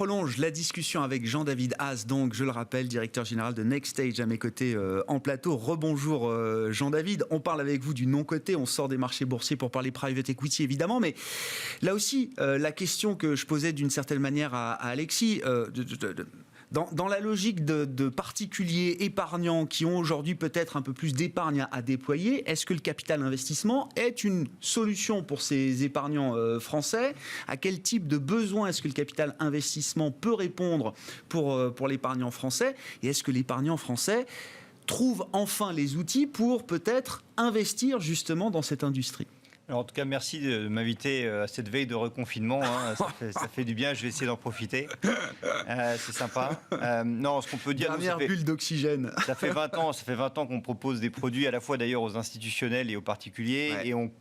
prolonge la discussion avec Jean-David Haas, donc je le rappelle, directeur général de NextStage à mes côtés en plateau. Rebonjour Jean-David, on parle avec vous du non-coté, on sort des marchés boursiers pour parler private equity évidemment, mais là aussi la question que je posais d'une certaine manière à Alexis, dans la logique de particuliers épargnants qui ont aujourd'hui peut-être un peu plus d'épargne à déployer, est-ce que le capital investissement est une solution pour ces épargnants français? À quel type de besoin est-ce que le capital investissement peut répondre pour l'épargnant français? Et est-ce que l'épargnant français trouve enfin les outils pour peut-être investir justement dans cette industrie? Alors en tout cas, merci de m'inviter à cette veille de reconfinement. Ça fait du bien, je vais essayer d'en profiter. C'est sympa. Non, ce qu'on peut dire... Dernière bulle d'oxygène. Ça fait 20 ans qu'on propose des produits à la fois d'ailleurs aux institutionnels et aux particuliers. Ouais. Et on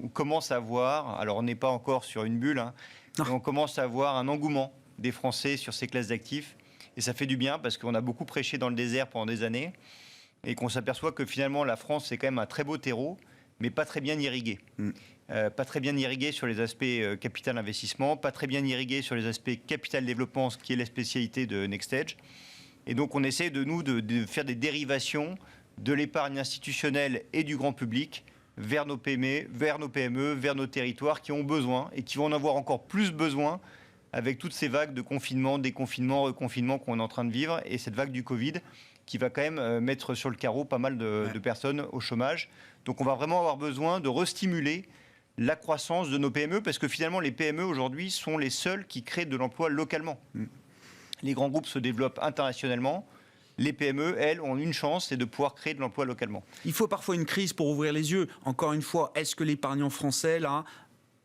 commence à voir, alors on n'est pas encore sur une bulle, mais on commence à voir un engouement des Français sur ces classes d'actifs. Et ça fait du bien parce qu'on a beaucoup prêché dans le désert pendant des années et qu'on s'aperçoit que finalement la France, c'est quand même un très beau terreau, mais pas très bien irrigué. Pas très bien irrigué sur les aspects capital investissement, pas très bien irrigué sur les aspects capital développement, ce qui est la spécialité de NextStage. Et donc on essaie de faire des dérivations de l'épargne institutionnelle et du grand public vers nos PME, vers nos territoires qui ont besoin et qui vont en avoir encore plus besoin avec toutes ces vagues de confinement, déconfinement, reconfinement qu'on est en train de vivre et cette vague du Covid qui va quand même mettre sur le carreau pas mal de personnes au chômage. Donc on va vraiment avoir besoin de restimuler la croissance de nos PME parce que finalement les PME aujourd'hui sont les seuls qui créent de l'emploi localement. Les grands groupes se développent internationalement. Les PME, elles, ont une chance, c'est de pouvoir créer de l'emploi localement. Il faut parfois une crise pour ouvrir les yeux. Encore une fois, est-ce que l'épargnant français, là,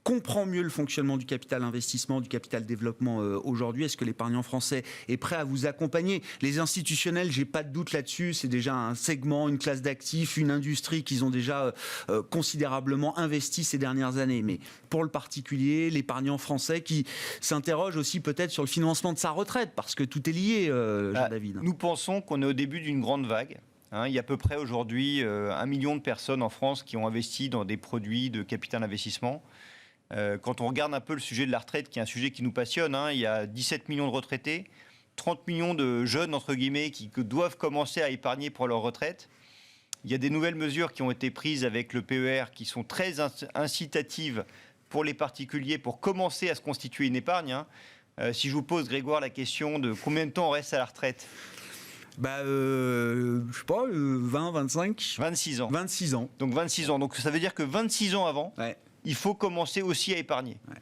comprend mieux le fonctionnement du capital investissement, du capital développement aujourd'hui? Est-ce que l'épargnant français est prêt à vous accompagner? Les institutionnels, j'ai pas de doute là-dessus, c'est déjà un segment, une classe d'actifs, une industrie qu'ils ont déjà considérablement investi ces dernières années. Mais pour le particulier, l'épargnant français qui s'interroge aussi peut-être sur le financement de sa retraite, parce que tout est lié, Jean-David. Nous pensons qu'on est au début d'une grande vague. Il y a à peu près aujourd'hui 1 million de personnes en France qui ont investi dans des produits de capital investissement. Quand on regarde un peu le sujet de la retraite, qui est un sujet qui nous passionne, il y a 17 millions de retraités, 30 millions de jeunes, entre guillemets, qui doivent commencer à épargner pour leur retraite. Il y a des nouvelles mesures qui ont été prises avec le PER qui sont très incitatives pour les particuliers pour commencer à se constituer une épargne. Si je vous pose, Grégoire, la question de combien de temps on reste à la retraite? Je sais pas, 20, 25 26 ans. 26 ans. Donc 26 ans. Donc ça veut dire que 26 ans avant... Ouais. Il faut commencer aussi à épargner. Ouais.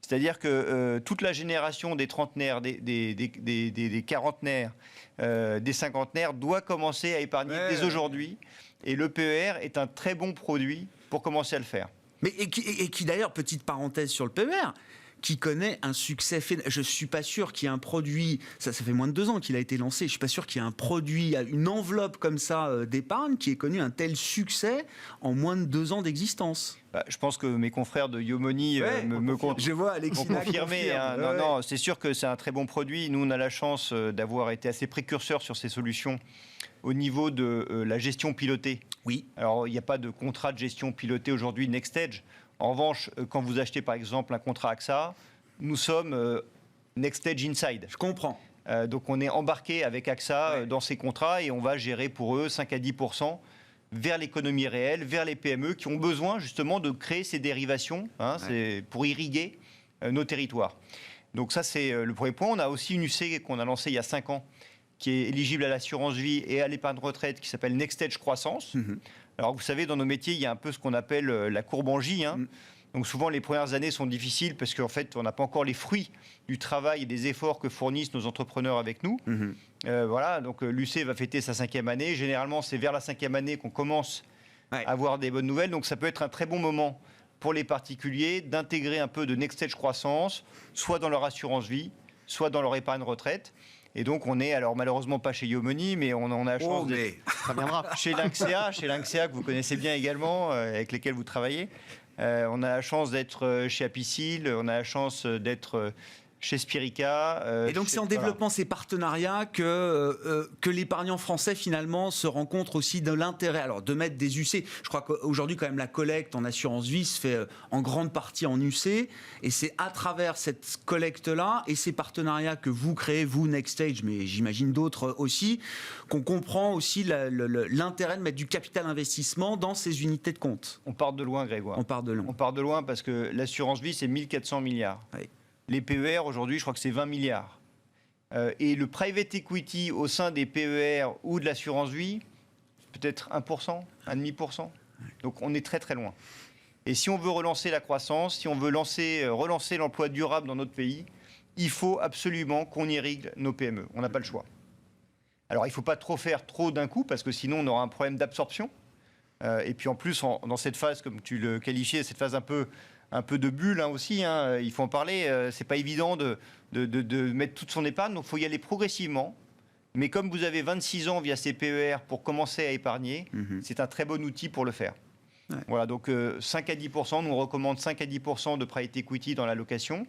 C'est-à-dire que toute la génération des trentenaires, des quarantenaires, des cinquantenaires doit commencer à épargner dès aujourd'hui. Et le PER est un très bon produit pour commencer à le faire. Mais et qui d'ailleurs, petite parenthèse sur le PER, qui connaît un succès phénoménal. Je ne suis pas sûr qu'il y ait un produit, ça fait moins de 2 ans qu'il a été lancé, je ne suis pas sûr qu'il y ait un produit, une enveloppe comme ça d'épargne qui ait connu un tel succès en moins de 2 ans d'existence. Je pense que mes confrères de Yomoni je vois Alexis vont confirmer. Non, c'est sûr que c'est un très bon produit. Nous, on a la chance d'avoir été assez précurseurs sur ces solutions au niveau de la gestion pilotée. Oui. Alors, il n'y a pas de contrat de gestion pilotée aujourd'hui NextStage. En revanche, quand vous achetez par exemple un contrat AXA, nous sommes NextStage Inside. Je comprends. Donc on est embarqué avec AXA dans ces contrats et on va gérer pour eux 5 à 10% vers l'économie réelle, vers les PME qui ont besoin justement de créer ces dérivations c'est pour irriguer nos territoires. Donc ça c'est le premier point. On a aussi une UC qu'on a lancée il y a 5 ans qui est éligible à l'assurance vie et à l'épargne retraite qui s'appelle NextStage Croissance. Alors vous savez, dans nos métiers, il y a un peu ce qu'on appelle la courbe en J. Donc souvent, les premières années sont difficiles parce qu'en fait, on n'a pas encore les fruits du travail et des efforts que fournissent nos entrepreneurs avec nous. Voilà, donc l'UC va fêter sa 5e année. Généralement, c'est vers la 5e année qu'on commence à avoir des bonnes nouvelles. Donc ça peut être un très bon moment pour les particuliers d'intégrer un peu de NextStage Croissance, soit dans leur assurance vie, soit dans leur épargne retraite. Et donc, on est, alors malheureusement pas chez Yomoni, mais on a la chance d'être chez Lynxea, que vous connaissez bien également, avec lesquels vous travaillez. On a la chance d'être chez Apicil, on a la chance d'être chez Spirica. Et donc c'est en développant ces partenariats que l'épargnant français finalement se rend compte aussi de l'intérêt alors de mettre des UC. Je crois qu'aujourd'hui quand même la collecte en assurance vie se fait en grande partie en UC, et c'est à travers cette collecte-là et ces partenariats que vous créez, vous NextStage, mais j'imagine d'autres aussi, qu'on comprend aussi l'intérêt de mettre du capital investissement dans ces unités de compte. On part de loin, Grégoire. On part de loin. On part de loin parce que l'assurance vie, c'est 1400 milliards. Oui. Les PER, aujourd'hui, je crois que c'est 20 milliards. Et le private equity au sein des PER ou de l'assurance vie, peut-être 1%, 1,5%. Donc on est très très loin. Et si on veut relancer la croissance, si on veut relancer l'emploi durable dans notre pays, il faut absolument qu'on irrigue nos PME. On n'a pas le choix. Alors il ne faut pas faire trop d'un coup, parce que sinon on aura un problème d'absorption. Et puis en plus, dans cette phase, comme tu le qualifiais, cette phase un peu de bulle aussi, il faut en parler. C'est pas évident de mettre toute son épargne, donc il faut y aller progressivement. Mais comme vous avez 26 ans via ces PER pour commencer à épargner, c'est un très bon outil pour le faire. Ouais. Voilà, donc 5 à 10%, nous on recommande 5 à 10% de private equity dans l'allocation.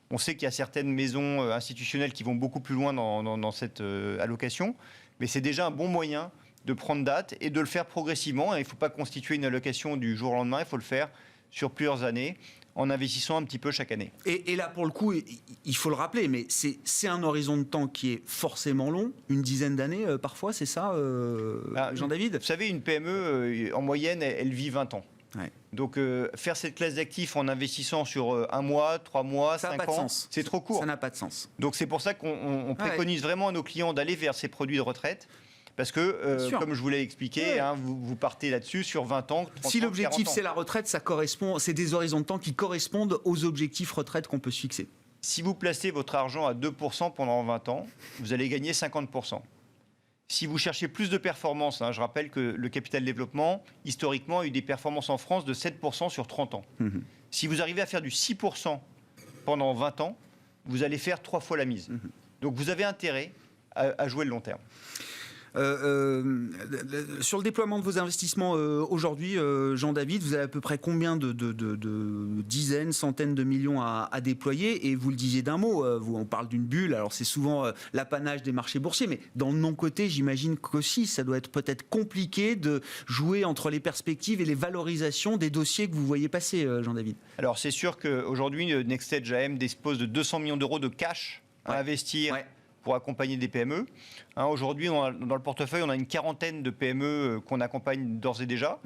On sait qu'il y a certaines maisons institutionnelles qui vont beaucoup plus loin dans cette allocation, mais c'est déjà un bon moyen de prendre date et de le faire progressivement. Il ne faut pas constituer une allocation du jour au lendemain, il faut le faire sur plusieurs années, en investissant un petit peu chaque année. Et là, pour le coup, il faut le rappeler, mais c'est un horizon de temps qui est forcément long, une dizaine d'années parfois, c'est ça, Jean-David ? Vous savez, une PME, en moyenne, elle vit 20 ans. Ouais. Donc, faire cette classe d'actifs en investissant sur 1 mois, 3 mois, 5 ans, c'est trop court. Ça n'a pas de sens. Donc, c'est pour ça qu'on préconise vraiment à nos clients d'aller vers ces produits de retraite. Parce que, comme je vous l'ai expliqué, vous partez là-dessus sur 20 ans, 30 si ans, l'objectif c'est la retraite, c'est des horizons de temps qui correspondent aux objectifs retraite qu'on peut se fixer. Si vous placez votre argent à 2% pendant 20 ans, vous allez gagner 50%. Si vous cherchez plus de performance, je rappelle que le capital développement, historiquement, a eu des performances en France de 7% sur 30 ans. Si vous arrivez à faire du 6% pendant 20 ans, vous allez faire 3 fois la mise. Donc vous avez intérêt à jouer le long terme. Sur le déploiement de vos investissements aujourd'hui, Jean-David, vous avez à peu près combien de dizaines, centaines de millions à déployer ? Et vous le disiez d'un mot, on parle d'une bulle, alors c'est souvent l'apanage des marchés boursiers, mais dans le non-coté, j'imagine qu'aussi ça doit être peut-être compliqué de jouer entre les perspectives et les valorisations des dossiers que vous voyez passer, Jean-David. Alors c'est sûr qu'aujourd'hui, NextStage AM dispose de 200 millions d'euros de cash à investir. Ouais. Pour accompagner des PME. Aujourd'hui, dans le portefeuille, on a une quarantaine de PME qu'on accompagne d'ores et déjà.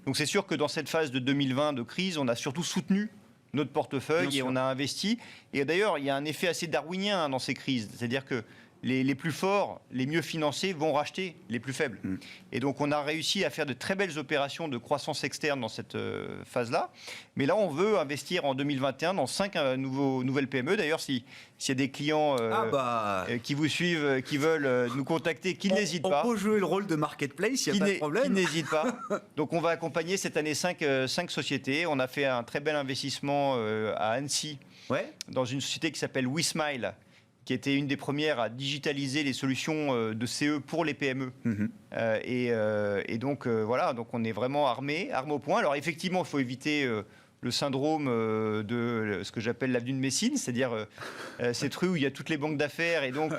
Donc c'est sûr que dans cette phase de 2020 de crise, on a surtout soutenu notre portefeuille et on a investi. Et d'ailleurs, il y a un effet assez darwinien dans ces crises. C'est-à-dire que les plus forts, les mieux financés vont racheter les plus faibles. Et donc on a réussi à faire de très belles opérations de croissance externe dans cette phase-là. Mais là, on veut investir en 2021 dans 5 nouvelles PME. D'ailleurs, s'il y a des clients qui vous suivent, qui veulent nous contacter, qu'ils n'hésitent pas. On peut jouer le rôle de marketplace, il n'y a pas de problème. Qui n'hésitent pas. Donc on va accompagner cette année 5 sociétés. On a fait un très bel investissement à Annecy, dans une société qui s'appelle WeSmile, qui était une des premières à digitaliser les solutions de CE pour les PME. Et donc, voilà, donc on est vraiment armé au point. Alors effectivement, il faut éviter le syndrome de ce que j'appelle l'avenue de Messine, c'est-à-dire cette rue où il y a toutes les banques d'affaires. Et donc,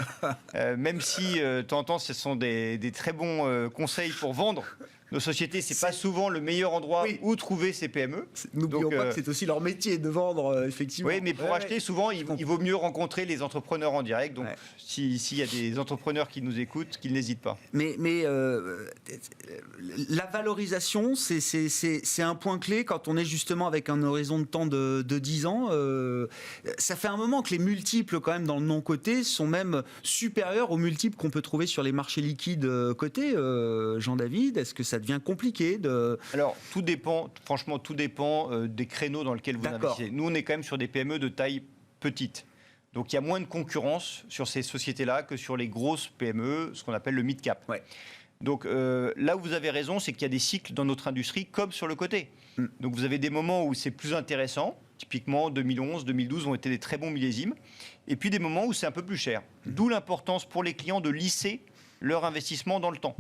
même si, de temps en temps, ce sont des très bons conseils pour vendre nos sociétés, c'est pas souvent le meilleur endroit où trouver ces PME. N'oublions pas que c'est aussi leur métier de vendre, effectivement. Oui, mais pour acheter, souvent, il vaut mieux rencontrer les entrepreneurs en direct. Donc, s'il y a des entrepreneurs qui nous écoutent, qu'ils n'hésitent pas. Mais la valorisation, c'est un point clé quand on est justement avec un horizon de temps de 10 ans. Ça fait un moment que les multiples, quand même, dans le non-coté, sont même supérieurs aux multiples qu'on peut trouver sur les marchés liquides cotés. Jean-David, est-ce que ça devient compliqué Alors, tout dépend, franchement, tout dépend des créneaux dans lesquels vous investissez. Nous, on est quand même sur des PME de taille petite. Donc, il y a moins de concurrence sur ces sociétés-là que sur les grosses PME, ce qu'on appelle le mid-cap. Donc, là où vous avez raison, c'est qu'il y a des cycles dans notre industrie comme sur le côté. Donc, vous avez des moments où c'est plus intéressant. Typiquement, 2011, 2012 ont été des très bons millésimes. Et puis, des moments où c'est un peu plus cher. D'où l'importance pour les clients de lisser leur investissement dans le temps.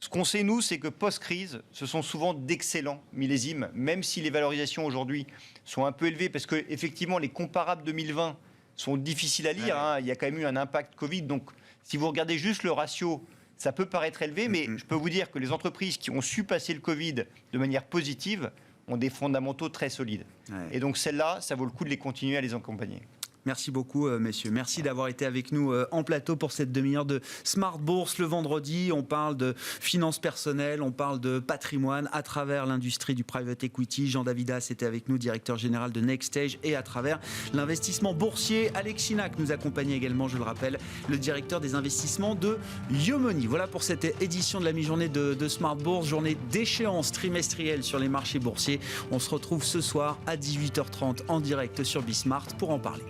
Ce qu'on sait, nous, c'est que post-crise, ce sont souvent d'excellents millésimes, même si les valorisations aujourd'hui sont un peu élevées, parce qu'effectivement, les comparables 2020 sont difficiles à lire. Hein. Il y a quand même eu un impact Covid. Donc, si vous regardez juste le ratio, ça peut paraître élevé, mais je peux vous dire que les entreprises qui ont su passer le Covid de manière positive ont des fondamentaux très solides. Et donc, celles-là, ça vaut le coup de les continuer à les accompagner. Merci beaucoup, messieurs. Merci d'avoir été avec nous en plateau pour cette demi-heure de Smart Bourse. Le vendredi, on parle de finances personnelles, on parle de patrimoine à travers l'industrie du private equity. Jean-David Haas était avec nous, directeur général de Nextage, et à travers l'investissement boursier. Alex Chinac nous accompagnait également, je le rappelle, le directeur des investissements de Yomoni. Voilà pour cette édition de la mi-journée de Smart Bourse, journée d'échéance trimestrielle sur les marchés boursiers. On se retrouve ce soir à 18h30 en direct sur Bismart pour en parler.